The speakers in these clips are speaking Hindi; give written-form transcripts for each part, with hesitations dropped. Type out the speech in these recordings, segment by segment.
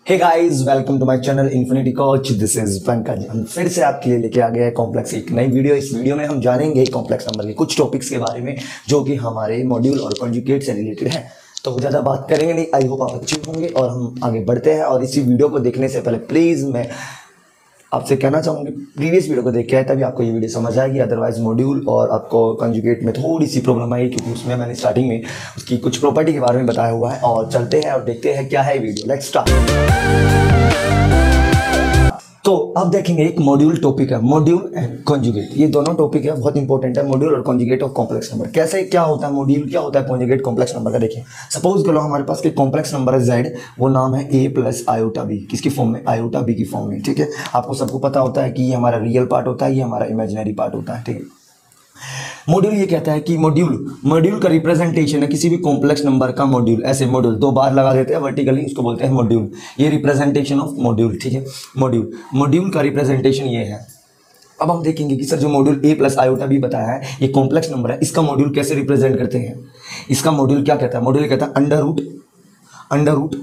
Hey guys, welcome to my channel infinity coach. This is Pankaj. हम फिर से आपके लिए लेके आ गए हैं कॉम्प्लेक्स एक नई वीडियो। इस वीडियो में हम जानेंगे कॉम्प्लेक्स नंबर के कुछ टॉपिक्स के बारे में जो कि हमारे मॉड्यूल और कॉन्जुगेट से रिलेटेड है। तो ज़्यादा बात करेंगे नहीं। आई होप आप अच्छे होंगे और हम आगे बढ़ते हैं। और इसी वीडियो को देखने से पहले प्लीज़ मैं आपसे कहना चाहूँगी प्रीवियस वीडियो को देख के आए तभी आपको ये वीडियो समझ आएगी। अदरवाइज मॉड्यूल और आपको कंजुगेट में थोड़ी सी प्रॉब्लम आई क्योंकि उसमें मैंने स्टार्टिंग में उसकी कुछ प्रॉपर्टी के बारे में बताया हुआ है। और चलते हैं और देखते हैं क्या है वीडियो। Let's start. तो अब देखेंगे एक मॉड्यूल टॉपिक है, मॉड्यूल एंड कॉन्जुगेट। ये दोनों टॉपिक है, बहुत इंपॉर्टेंट है। मॉड्यूल और कॉन्जुगेट ऑफ कॉम्प्लेक्स नंबर। कैसे क्या होता है मॉड्यूल, क्या होता है कॉन्जुगेट कॉम्प्लेक्स नंबर का। देखिए सपोज करो हमारे पास एक कॉम्प्लेक्स नंबर है z, वो नाम है a प्लस आयोटा बी। किसकी फॉर्म में? आयोटा बी की फॉर्म में। ठीक है, आपको सबको पता होता है कि ये हमारा रियल पार्ट होता है, ये हमारा इमेजिनरी पार्ट होता है। ठीक है, मॉड्यूल ये कहता है कि मॉड्यूल का रिप्रेजेंटेशन है किसी भी कॉम्प्लेक्स नंबर का मॉड्यूल। ऐसे मॉड्यूल दो बार लगा देते हैं वर्टिकली, उसको बोलते हैं मॉड्यूल। ये रिप्रेजेंटेशन ऑफ मॉड्यूल। ठीक है, मॉड्यूल का रिप्रेजेंटेशन ये है। अब हम देखेंगे कि सर जो module a plus iota B बताया है ये कॉम्प्लेक्स नंबर है, इसका मॉड्यूल कैसे रिप्रेजेंट करते हैं। इसका मॉड्यूल क्या कहता है? मॉड्यूल कहता है under root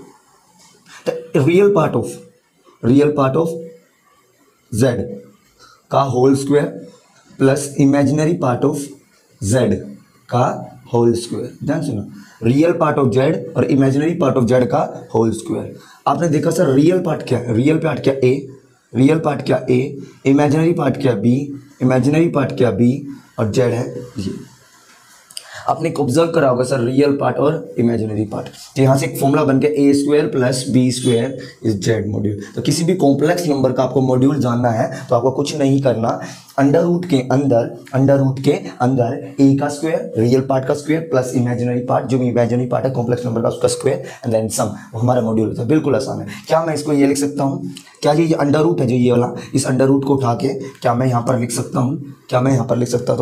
the real part of z का whole square plus imaginary part of z का होल स्क्वायर। ध्यान सुनो, रियल पार्ट ऑफ z और इमेजिनरी पार्ट ऑफ z का होल स्क्वायर। आपने देखा सर रियल पार्ट क्या है? रियल पार्ट क्या a, इमेजिनरी पार्ट क्या b और z है ये। आपने ऑब्जर्व करा होगा सर रियल पार्ट और इमेजिनरी पार्ट। तो यहाँ से एक फॉर्मूला बन के a square plus b square is z module. तो किसी भी कॉम्प्लेक्स नंबर का आपको मॉड्यूल जानना है तो आपको कुछ नहीं करना, अंडर रूट के अंदर a का स्क्वायर, रियल पार्ट का स्क्वायर प्लस इमेजिनरी पार्ट, जो इमेजिनरी पार्ट है कॉम्प्लेक्स नंबर का, उसका स्क्वायर एंड देन सम, वो हमारा मॉड्यूल होता है। बिल्कुल आसान है। क्या मैं इसको ये लिख सकता हूँ? क्या ये अंडर रूट है जो ये वाला, इस अंडर रूट को उठा के क्या मैं यहाँ पर लिख सकता हूँ? तो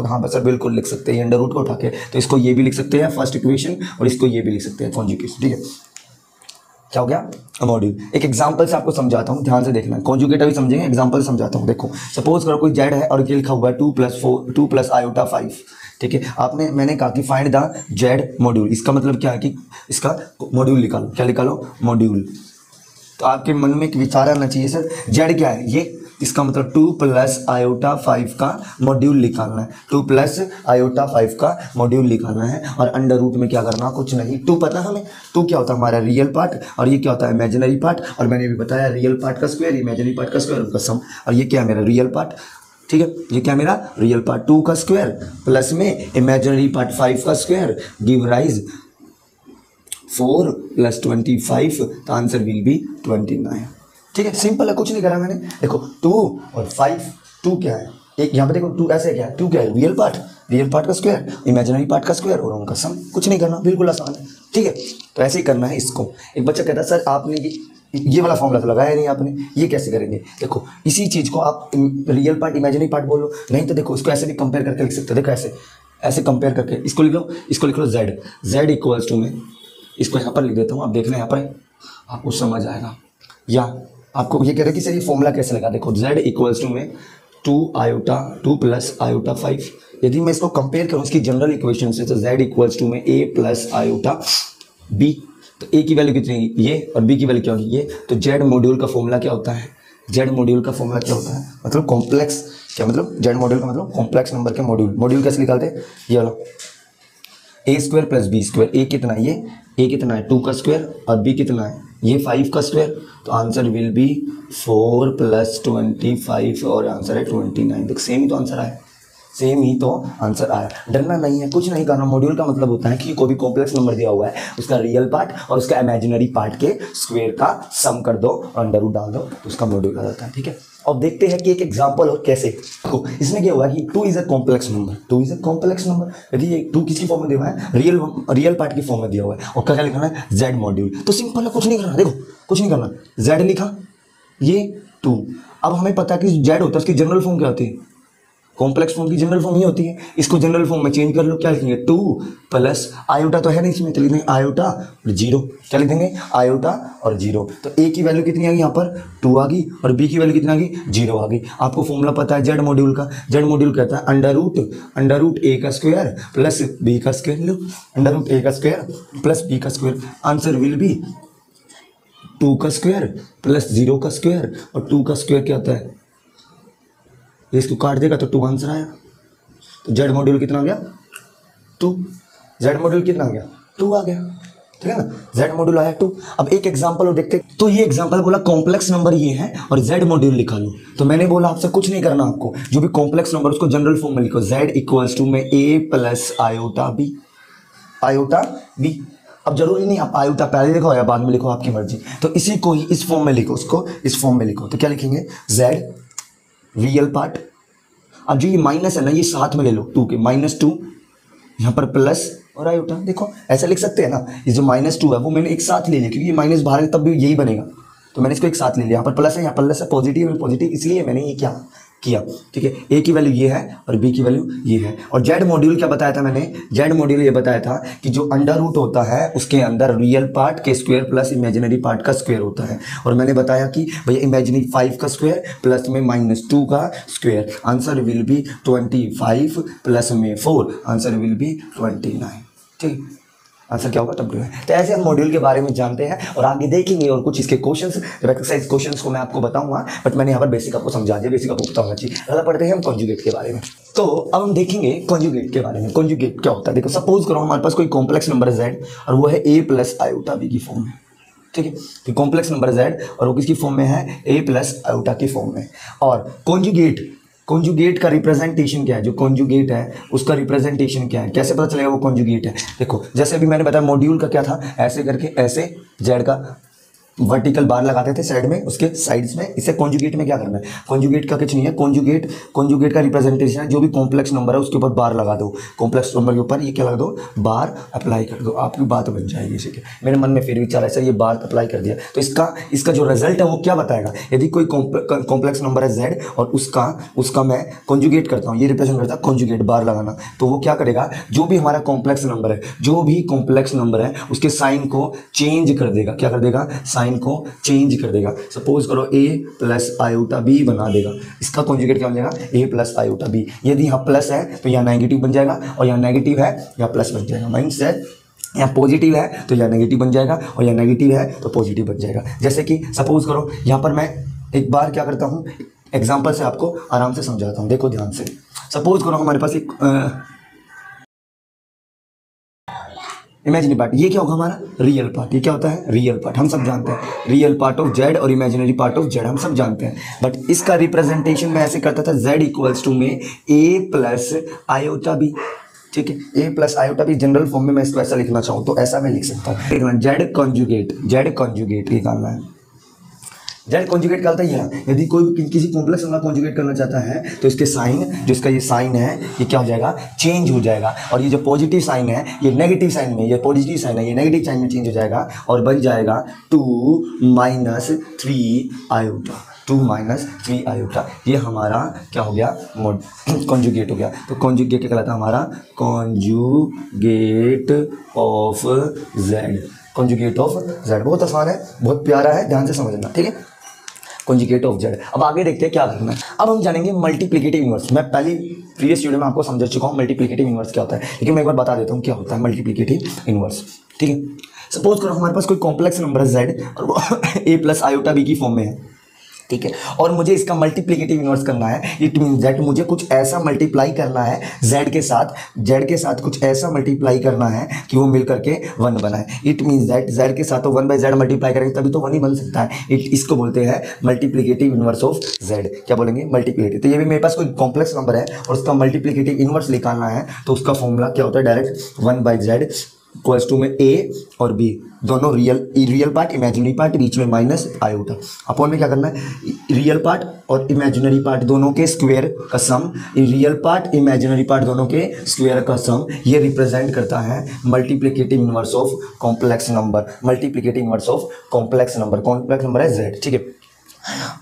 हाँ बस सर बिल्कुल लिख सकते हैं। अंडर रूट को उठा के तो इसको ये भी लिख सकते हैं फर्स्ट इक्वेशन और इसको ये भी लिख सकते हैं कॉन्जुगेट। ठीक है, क्या हो गया? मॉड्यूल। एक एग्जांपल से आपको समझाता हूँ, ध्यान से देखना। कॉन्जुगेट अभी समझेंगे, एग्जांपल से समझाता हूँ। देखो सपोज करो कोई z है और ये लिखा हुआ है 2 प्लस आयोटा 5। ठीक है, मैंने कहा कि फाइंड द z मॉड्यूल। इसका मतलब क्या है कि इसका मॉड्यूल निकालो। क्या निकालो? मॉड्यूल। तो आपके मन में एक विचार आना चाहिए सर z क्या है ये, इसका मतलब 2 प्लस आयोटा 5 का मॉड्यूल निकालना है। 2 प्लस आयोटा 5 का मॉड्यूल निकालना है और अंडर रूट में क्या करना? कुछ नहीं। 2 पता है हमें, 2 क्या होता है? हमारा रियल पार्ट और ये क्या होता है? Imaginary part. और मैंने भी बताया रियल पार्ट का स्क्वायर, इमेजिनरी पार्ट का स्क्वायर, उनका सम। और ये क्या है? मेरा रियल पार्ट। ठीक है, ये क्या मेरा रियल पार्ट 2 का स्क्वायर प्लस में इमेजिनरी पार्ट 5 का स्क्वायर गिव राइज 4 प्लस 25। तो आंसर विल बी 29। ठीक है, सिंपल है, कुछ नहीं करा मैंने। देखो 2 और 5, 2 क्या है? एक यहाँ पे देखो 2 ऐसे क्या है? 2 क्या है? रियल पार्ट का स्क्वायर, इमेजिनरी पार्ट का स्क्वायर और उनका सम। कुछ नहीं करना, बिल्कुल आसान है। ठीक है, तो ऐसे ही करना है इसको। एक बच्चा कहता है सर आपने ये वाला फॉर्मूला तो लगाया नहीं आपने, ये कैसे करेंगे? देखो इसी चीज़ को आप रियल पार्ट इमेजिनरी पार्ट बोलो, नहीं तो देखो इसको ऐसे भी कंपेयर करके लिख सकते हो। देखो ऐसे कंपेयर करके इसको लिख लो z इक्वल्स टू में, इसको यहाँ पर लिख देता हूँ। आप देखना यहाँ पर आपको समझ आएगा। या आपको ये कह रहे हैं कि सर ये फॉर्मूला कैसे लगा? देखो z इक्वल्स टू में 2 प्लस आयोटा 5। यदि मैं इसको कंपेयर करूँ इसकी जनरल इक्वेशन से तो z इक्वल्स टू में a प्लस आयोटा b। तो a की वैल्यू कितनी होगी? ये, और b की वैल्यू क्या होगी? ये। तो z मॉड्यूल का फॉर्मूला क्या होता है? मतलब कॉम्प्लेक्स। क्या मतलब? z मॉड्यूल का मतलब कॉम्प्लेक्स नंबर के मॉड्यूल कैसे निकालते हैं? ये वाला a square plus b square. a कितना है? ये a कितना है? 2 का स्क्वायर और b कितना है? ये 5 का स्क्वायर। तो आंसर विल बी 4 प्लस 25 और आंसर है 29। देख सेम ही तो आंसर आया। डरना नहीं है, कुछ नहीं करना। मॉड्यूल का मतलब होता है कि कोई भी कॉम्प्लेक्स नंबर दिया हुआ है उसका रियल पार्ट और उसका इमेजिनरी पार्ट के स्क्वायर का सम कर दो और अंडर रूट डाल दो तो उसका मॉड्यूल आ जाता है। ठीक है, अब देखते हैं कि एक एग्जांपल और कैसे। तो इसमें क्या हुआ कि 2 इज अ कॉम्प्लेक्स नंबर। यदि ये 2 किसकी फॉर्म में दिया हुआ है? रियल पार्ट की फॉर्म में दिया हुआ है। और क्या लिखना है? z module. तो सिंपल है, कुछ नहीं करना। देखो कुछ नहीं करना, z लिखा, ये 2। अब हमें पता है कि z होता है उसकी जनरल फॉर्म क्या होती है? कॉम्प्लेक्स फॉर्म की जनरल फॉर्म ही होती है। इसको जनरल फॉर्म में चेंज कर लो। क्या लिखेंगे? 2 प्लस आयोटा तो है नहीं इसमें, तो लिख देंगे आयोटा और 0। क्या लिख देंगे? आयोटा और 0। तो a की वैल्यू कितनी आ गई? यहाँ पर 2 आ गई और b की वैल्यू कितनी आ गई? 0 आ गई। आपको फॉर्मूला पता है z मॉड्यूल का। z मॉड्यूल कहता है अंडर रूट a का स्क्वायर प्लस b का स्क्वायर। लो अंडर रूट a का स्क्वायर प्लस b का स्क्वायर। आंसर विल बी 2 का स्क्वायर प्लस 0 का स्क्वायर, और 2 का स्क्वायर क्या होता है, इसको काट देगा तो 2 आंसर आया। तो जेड मॉड्यूल कितना आ गया 2, जेड मॉड्यूल कितना आ गया 2 आ गया, ठीक है ना, जेड मॉड्यूल आया 2। अब एक एग्जांपल और देखते, तो ये एग्जांपल बोला कॉम्प्लेक्स नंबर ये है और जेड मॉड्यूल लिखा लो। तो मैंने बोला आपसे कुछ नहीं करना, आपको जो भी कॉम्प्लेक्स नंबर उसको जनरल फॉर्म में लिखो, जेड इक्वल्स टू में a प्लस आयोटा बी। अब जरूरी नहीं आप आयोटा पहले लिखो या बाद में लिखो, आपकी मर्जी। तो इसी को ही इस फॉर्म में लिखो, उसको इस फॉर्म में लिखो। तो क्या लिखेंगे, जेड रियल पार्ट, अब जो ये माइनस है ना ये साथ में ले लो, 2 के -2, यहाँ पर प्लस और आयोटा, देखो ऐसा लिख सकते हैं ना, ये जो -2 है वो मैंने एक साथ ले लिया क्योंकि ये माइनस बाहर है तब भी यही बनेगा, तो मैंने इसको एक साथ ले लिया। यहाँ पर प्लस है, यहाँ प्लस है, पॉजिटिव है पॉजिटिव, इसलिए मैंने ये क्या किया, ठीक है। ए की वैल्यू ये है और बी की वैल्यू ये है। और जेड मॉड्यूल क्या बताया था मैंने, जेड मॉड्यूल ये बताया था कि जो अंडर रूट होता है उसके अंदर रियल पार्ट के स्क्वायर प्लस इमेजिनरी पार्ट का स्क्वायर होता है। और मैंने बताया कि भैया इमेजिनरी 5 का स्क्वायर प्लस में -2 का square, answer will B 25 plus में 4, आंसर विल बी 29, ठीक, आंसर क्या होगा तब है। तो ऐसे हम मॉड्यूल के बारे में जानते हैं और आगे देखेंगे और कुछ इसके क्वेश्चंस, जब एक्सरसाइज क्वेश्चंस को मैं आपको बताऊंगा, बट मैंने यहाँ पर बेसिक आपको समझा दिया, बेसिक आपको पता होना चाहिए। ज़्यादा पढ़ते हैं हम कॉन्जुगेट के बारे में। तो अब हम देखेंगे कॉन्जुगेट के बारे में। कॉन्जुगेट क्या होता है, देखो सपोज करो हमारे पास कोई कॉम्प्लेक्स नंबर है जेड और वो है a प्लस आयोटा बी की फॉर्म में, ठीक है। तो कॉम्प्लेक्स नंबर जेड और वो किसकी फॉर्म में है, a प्लस आयोटा की फॉर्म में। और कॉन्जुगेट का रिप्रेजेंटेशन क्या है, जो कॉन्जुगेट है उसका रिप्रेजेंटेशन क्या है, कैसे पता चलेगा वो कॉन्जुगेट है। देखो जैसे अभी मैंने बताया मॉड्यूल का क्या था, ऐसे करके ऐसे जेड का वर्टिकल बार लगाते थे साइड में, उसके साइड्स में। इसे कॉन्जुगेट में क्या करना है, कॉन्जुगेट का कुछ नहीं है, कॉन्जुगेट का रिप्रेजेंटेशन है जो भी कॉम्प्लेक्स नंबर है उसके ऊपर बार लगा दो, कॉम्प्लेक्स नंबर के ऊपर ये क्या लगा दो, बार अप्लाई कर दो, आपकी बात बन जाएगी। ठीक है, मेरे मन में फिर विचार ऐसा, ये बार अप्लाई कर दिया तो इसका जो रिजल्ट है वो क्या बताएगा। यदि कोई कॉम्प्लेक्स नंबर है जेड और उसका मैं कॉन्जुगेट करता हूँ, ये रिप्रेजेंट करता है कॉन्जुगेट बार लगाना, तो वो क्या करेगा, जो भी हमारा कॉम्प्लेक्स नंबर है उसके साइन को चेंज कर देगा। क्या कर देगा, साइन को चेंज कर देगा। सपोज करो a प्लस आयोटा b बना देगा, इसका कॉन्जुगेट क्या बन जाएगा, a प्लस आयोटा b। यदि यहाँ प्लस है तो यहाँ नेगेटिव बन जाएगा और यहाँ नेगेटिव है यहाँ प्लस बन जाएगा। माइनस है यहाँ पॉजिटिव है तो यहाँ नेगेटिव बन जाएगा और यहाँ नेगेटिव है तो पॉजिटिव बन जाएगा। जैसे कि सपोज करो यहाँ पर मैं एक बार क्या करता हूँ, एग्जाम्पल से आपको आराम से समझाता हूँ, देखो ध्यान से। सपोज करो हमारे पास एक इमेजिनरी पार्ट, ये क्या होगा हमारा रियल पार्ट। ये क्या होता है, रियल पार्ट, हम सब जानते हैं रियल पार्ट ऑफ जेड और इमेजिनरी पार्ट ऑफ जेड हम सब जानते हैं। बट इसका रिप्रेजेंटेशन मैं ऐसे करता था, जेड इक्वल्स टू में a प्लस आयोटा बी। ठीक है, a plus iota B general form में मैं इसको ऐसा लिखना चाहूँ तो ऐसा मैं लिख सकता हूँ। जेड कॉन्जुगेट निकालना है। जेड कॉन्जुगेट क्या होता है, यहाँ यदि कोई किसी कॉम्प्लेक्स नंबर कॉन्जुगेट करना चाहता है तो इसके साइन, जो इसका ये साइन है ये क्या हो जाएगा, चेंज हो जाएगा। और ये जो पॉजिटिव साइन है ये नेगेटिव साइन में, ये पॉजिटिव साइन है ये नेगेटिव साइन में चेंज हो जाएगा और बन जाएगा 2 - 3 आयोटा, 2 - 3 आयोटा। ये हमारा क्या हो गया, कॉन्जुगेट हो गया। तो कॉन्जुगेट क्या कहलाता है हमारा, conjugate of Z, conjugate of Z. बहुत आसान है, बहुत प्यारा है, ध्यान से समझना, ठीक है। Conjugate of Z. अब आगे देखते हैं क्या करना है। अब हम जानेंगे मल्टीप्लिकेटिव इनवर्स। मैं पहले प्रीवियस वीडियो में आपको समझा चुका हूँ मल्टीप्लिकेटिव इनवर्स क्या होता है, लेकिन मैं एक बार बता देता हूँ क्या होता है मल्टीप्लिकेटिव इनवर्स। ठीक है, सपोज करो हमारे पास कोई कॉम्प्लेक्स नंबर है जेड और वो a प्लस आयोटा बी की फॉर्म में है। ठीक है, और मुझे इसका मल्टीप्लिकेटिव इनवर्स करना है। इट मीन दैट मुझे कुछ ऐसा मल्टीप्लाई करना है जेड के साथ कुछ ऐसा मल्टीप्लाई करना है कि वो मिल करके 1 बनाए। इट मीन दैट जेड के साथ तो 1/z मल्टीप्लाई करेंगे तभी तो 1 ही बन सकता है। इसको बोलते हैं मल्टीप्लिकेटिव इनवर्स ऑफ जेड। क्या बोलेंगे, मल्टीप्लिकेटिव। तो ये भी मेरे पास कोई कॉम्प्लेक्स नंबर है और उसका मल्टीप्लिकेटिव इनवर्स निकालना है तो उसका फॉर्मूला क्या होता है, डायरेक्ट 1/z इक्वल्स टू में a और b दोनों रियल पार्ट इमेजिनरी पार्ट, बीच में माइनस आयोटा। अपॉन में क्या करना है, रियल पार्ट और इमेजिनरी पार्ट दोनों के स्क्वायर का सम, रियल पार्ट इमेजिनरी पार्ट दोनों के स्क्वायर का सम, ये रिप्रेजेंट करता है multiplicative inverse of complex number. Multiplicative inverse of complex number है जेड। ठीक है,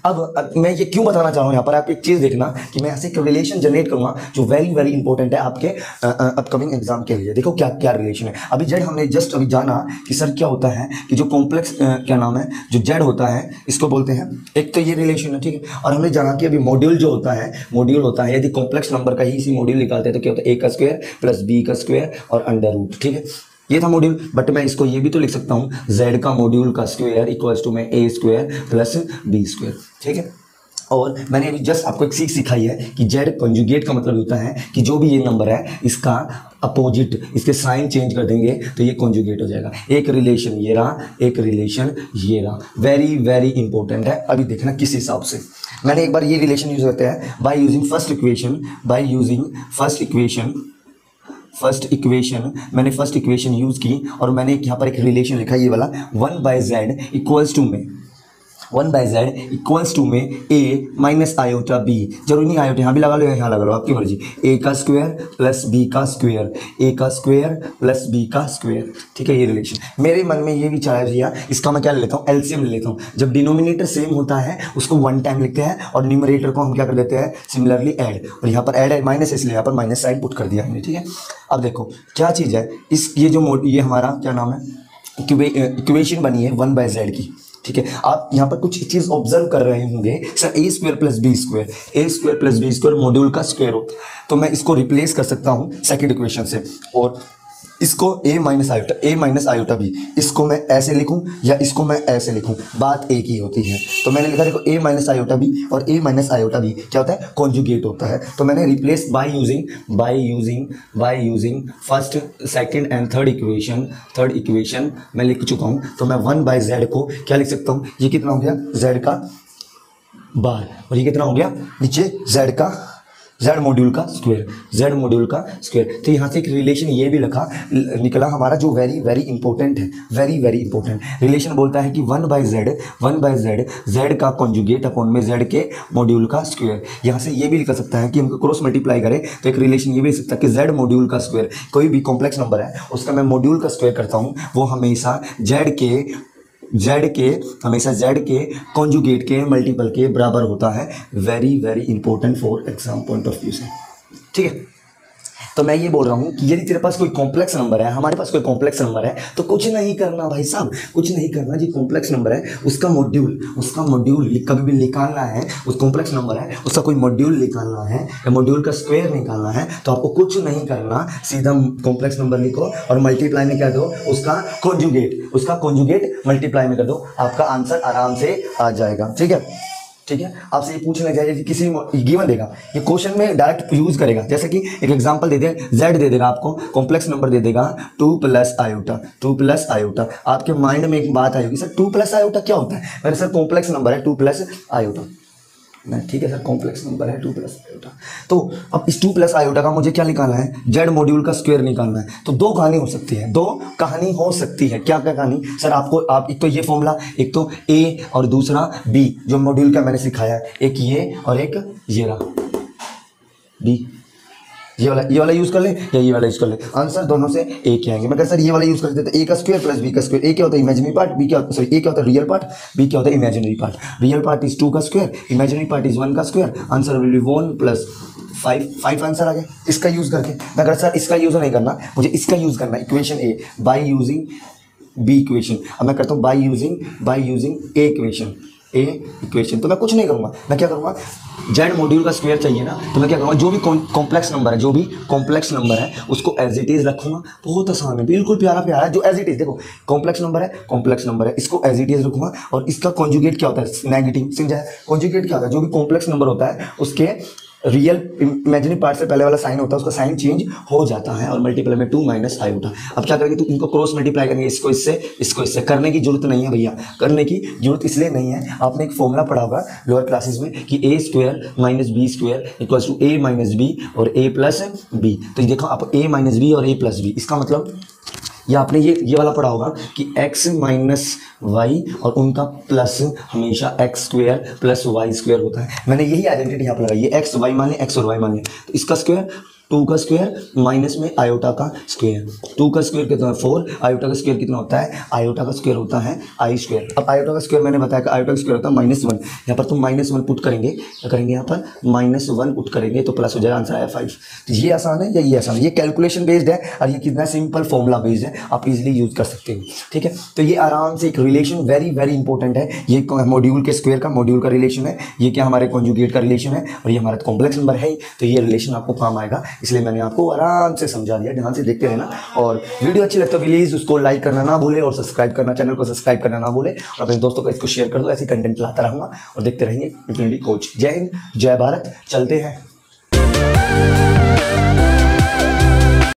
अब मैं ये क्यों बताना चाह रहा हूँ, यहाँ पर आप एक चीज़ देखना कि मैं ऐसे एक रिलेशन जनरेट करूँगा जो वेरी वेरी इंपॉर्टेंट है आपके अपकमिंग एग्जाम के लिए। देखो क्या क्या रिलेशन है। अभी जेड हमने जस्ट अभी जाना कि सर क्या होता है कि जो कॉम्प्लेक्स क्या नाम है, जो जेड होता है इसको बोलते हैं, एक तो ये रिलेशन है। ठीक है, और हमने जाना कि अभी मॉड्यूल जो होता है यदि कॉम्प्लेक्स नंबर का ही इसी मॉड्यूल निकालते हैं तो क्या होता है, a का स्क्वायर प्लस b का स्क्वायर और अंडर रूट। ठीक है, ये था मॉड्यूल, बट मैं इसको ये भी तो लिख सकता हूँ z का मॉड्यूल का स्क्वायर इक्वल्स टू में a square plus b square, ठीक है। और मैंने अभी जस्ट आपको एक सीख सिखाई है कि z कॉन्जुगेट का मतलब होता है कि जो भी ये नंबर है इसका अपोजिट, इसके साइन चेंज कर देंगे तो ये कॉन्जुगेट हो जाएगा। एक रिलेशन ये रहा, एक रिलेशन ये रहा, वेरी वेरी इंपॉर्टेंट है। अभी देखना किस हिसाब से मैंने एक बार ये रिलेशन यूज करते हैं, बाय यूजिंग फर्स्ट इक्वेशन, मैंने फर्स्ट इक्वेशन यूज की और मैंने यहाँ पर एक रिलेशन लिखा ये वाला 1/z इक्वल्स टू में 1/z इक्वल्स टू में a माइनस आयोटा b, जरूरी नहीं आयोटा यहाँ भी लगा लो यहाँ लगा लो आपकी मर्जी, a का स्क्वायर प्लस b का स्क्वायर, a का स्क्वायर प्लस b का स्क्वायर, ठीक है। ये रिलेशन मेरे मन में ये विचार है भैया, इसका मैं क्या ले लेता हूँ, एलसीएम ले लेता हूँ। जब डिनोमिनेटर सेम होता है उसको वन टाइम लिखते हैं और न्यूमरेटर को हम क्या कर देते हैं, सिमिलरली ऐड, और यहाँ पर ऐड है माइनस, इसलिए यहाँ पर माइनस साइन पुट कर दिया हमने, ठीक है। अब देखो क्या चीज़ है, इस ये जो ये हमारा क्या नाम है, इक्वेशन बनी है 1/z की, ठीक है। आप यहाँ पर कुछ चीज ऑब्जर्व कर रहे होंगे, sir a square plus B square module का स्क्वायर हो, तो मैं इसको रिप्लेस कर सकता हूँ सेकंड इक्वेशन से, और इसको a माइनस आयोटा b, इसको मैं ऐसे लिखूं या इसको मैं ऐसे लिखूं, बात एक ही होती है। तो मैंने लिखा देखो a माइनस आयोटा b, और a माइनस आयोटा b क्या होता है, कॉन्जुगेट होता है। तो मैंने replace by using first second and third equation मैं लिख चुका हूं। तो मैं 1/z को क्या लिख सकता हूं, ये कितना हो गया z का बार, और ये कितना हो गया नीचे z मॉड्यूल का स्क्वायर। तो यहाँ से एक रिलेशन ये भी निकला हमारा जो वेरी वेरी इंपॉर्टेंट है, वेरी इंपॉर्टेंट रिलेशन बोलता है कि 1/z z का कॉन्जुगेट अपॉन में z के मॉड्यूल का स्क्वायर। यहाँ से ये भी लिख सकता है कि हमको क्रॉस मल्टीप्लाई करें तो एक रिलेशन ये भी लिख सकता है कि z मॉड्यूल का स्क्वायर, कोई भी कॉम्प्लेक्स नंबर है उसका मैं मॉड्यूल का स्क्वायर करता हूँ, वो हमेशा z के कॉन्जुगेट के मल्टीपल के बराबर होता है। Very very important for exam point of view से, ठीक है। तो मैं ये बोल रहा हूँ कि यदि तेरे पास कोई कॉम्प्लेक्स नंबर है, हमारे पास कोई कॉम्प्लेक्स नंबर है, तो कुछ नहीं करना भाई साहब, कुछ नहीं करना। जो कॉम्प्लेक्स नंबर है उसका मॉड्यूल कभी भी निकालना है, उस कॉम्प्लेक्स नंबर है उसका कोई मॉड्यूल निकालना है या मॉड्यूल का स्क्वायर निकालना है, तो आपको कुछ नहीं करना, सीधा कॉम्प्लेक्स नंबर लिखो और मल्टीप्लाई में कर दो उसका कॉन्जुगेट मल्टीप्लाई में कर दो, आपका आंसर आराम से आ जाएगा, ठीक है। आपसे ये पूछना चाहिए, किसी गिवन देगा ये क्वेश्चन में डायरेक्ट यूज करेगा, जैसे कि एक एग्जांपल दे दे, z दे देगा आपको, कॉम्प्लेक्स नंबर दे देगा 2 प्लस आयोटा। आपके माइंड में एक बात आएगी, सर 2 प्लस आयोटा क्या होता है, मेरे सर कॉम्प्लेक्स नंबर है 2 प्लस आयोटा, ठीक है सर कॉम्प्लेक्स नंबर है 2 प्लस आयोटा। तो अब इस 2 प्लस आयोटा का मुझे क्या निकालना है, z मॉड्यूल का स्क्वायर निकालना है। तो दो कहानी हो सकती है, क्या कहानी सर, आप एक तो ये फॉर्मूला, एक तो a और दूसरा b जो मॉड्यूल का मैंने सिखाया है, एक ये और एक ये रहा b, ये वाला यूज कर ले या ये वाला यूज कर ले, आंसर दोनों से एक ही आएंगे। मैं सर ये वाला यूज करते तो a का स्क्वायर प्लस b का स्क्वायर, a क्या होता है इमेजिनरी पार्ट, b क्या होता है, a क्या होता है रियल पार्ट, b क्या होता है imaginary part. Real part is 2 का स्क्वायर, इमेजिनरी पार्ट इज 1 का square, answer will be 1 plus 5 answer आ गया इसका यूज करके। मैं अगर सर इसका यूज नहीं करना, मुझे इसका यूज करना, equation a by using b equation. अब मैं करता हूँ बाय यूजिंग a इक्वेशन, तो मैं कुछ नहीं करूँगा, मैं क्या करूँगा, z मॉड्यूल का स्क्वायर चाहिए ना, तो मैं क्या करूँगा, जो भी कॉम्प्लेक्स नंबर है उसको एज इट इज रखूँगा। बहुत आसान है, बिल्कुल प्यारा है, जो एज इट इज, देखो कॉम्प्लेक्स नंबर है इसको एज इट इज रखूँगा, और इसका कॉन्जुगेट क्या होता है, नेगेटिव, समझा है। कॉन्जुगेट क्या होता है, जो भी कॉम्प्लेक्स नंबर होता है उसके रियल इमेजिनरी पार्ट से पहले वाला साइन होता है उसका साइन चेंज हो जाता है, और मल्टीप्लाई में 2 माइनस आयोटा। अब क्या करेंगे, तो इनको क्रॉस मल्टीप्लाई करेंगे, इसको इससे करने की जरूरत नहीं है भैया, करने की जरूरत इसलिए नहीं है, आपने एक फॉर्मूला पढ़ा होगा लोअर क्लासेस में कि a square minus B square equals to a minus B और a प्लस बी। तो देखो आप a माइनस बी और a प्लस बी, इसका मतलब या आपने ये वाला पढ़ा होगा कि x माइनस वाई और उनका प्लस हमेशा x square plus Y square होता है। मैंने यही आइडेंटिटी यहाँ पर लगाई, ये x वाई मान लिया, x और y मान लिया, तो इसका स्क्वायर 2 का स्क्वायर माइनस में आयोटा का स्क्वायर, 2 का स्क्वायर कितना है 4, आयोटा का स्क्वायर कितना होता है, आयोटा का स्क्वायर होता है आई स्क्वायर। अब आयोटा का स्क्वायर मैंने बताया कि आयोटा का स्क्वायर होता है -1, यहाँ पर तुम -1 पुट करेंगे, क्या करेंगे यहाँ पर -1 पुट करेंगे तो प्लस हो जाएगा, आंसर आया 5। तो ये आसान है या ये आसान है, ये कैलकुलेशन बेस्ड है और ये कितना सिंपल फॉर्मूला बेस्ड है, आप इजिली यूज कर सकते हो, ठीक है। तो ये आराम से एक रिलेशन वेरी वेरी इंपॉर्टेंट है, ये मॉड्यूल के स्क्वायर का मॉड्यूल का रिलेशन है, ये क्या हमारे कॉन्जुगेट का रिलेशन है, और ये हमारा कॉम्प्लेक्स नंबर है, तो ये रिलेशन आपको काम आएगा इसलिए मैंने आपको आराम से समझा दिया, ध्यान से देखते रहना। और वीडियो अच्छी लगता है प्लीज़ उसको लाइक करना ना भूले और सब्सक्राइब करना, चैनल को सब्सक्राइब करना ना भूले और अपने दोस्तों को इसको शेयर कर दो। ऐसी कंटेंट लाता रहूँगा और देखते रहेंगे इन्फिनिटी कोच। जय हिंद, जय भारत, चलते हैं।